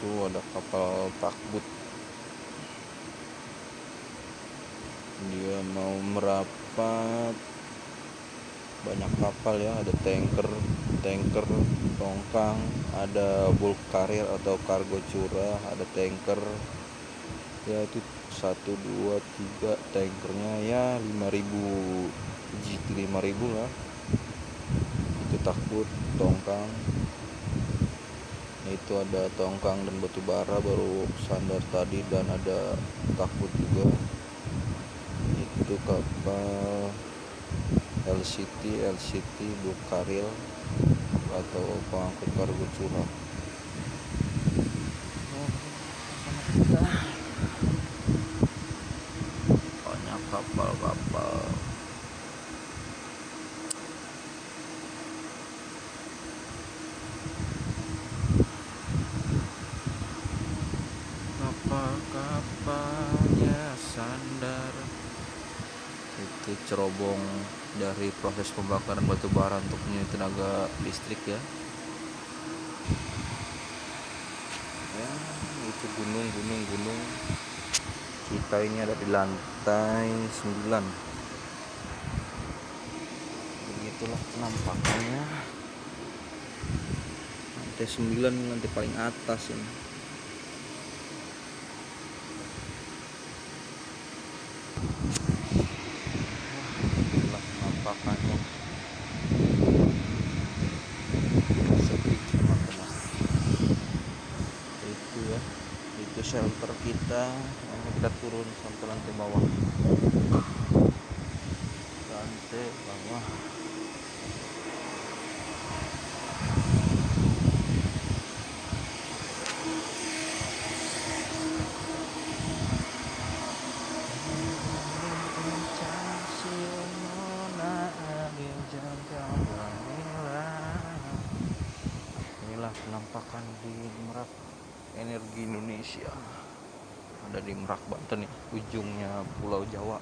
Tuh ada kapal takbut, dia mau merapat. Banyak kapal ya, ada tanker, tongkang, ada bulk carrier atau kargo curah, ada tanker ya. Itu 1 2 3 tankernya ya 5.000 GT, 5.000 lah. Itu takbut, tongkang. Nah, itu ada tongkang dan batu bara baru sandar tadi, dan ada takbut juga. Itu kapal LCT bulk carrier atau pengangkut kargo curah. Banyak kapal-kapal. Kapal-kapalnya sandar. Itu cerobong dari proses pembakaran batu bara untuk menyedot tenaga listrik ya. Ya, itu gunung. Kita ini ada di lantai 9. Begitulah penampakannya. Lantai 9, lantai paling atas ini. Itulah penampakannya. Sepi teman-teman. Itu ya, itu shelter kita. Kita turun sampai lantai bawah. Inilah penampakan di Merak Energi Indonesia. Ada di Merak, Banten ya, ujungnya Pulau Jawa.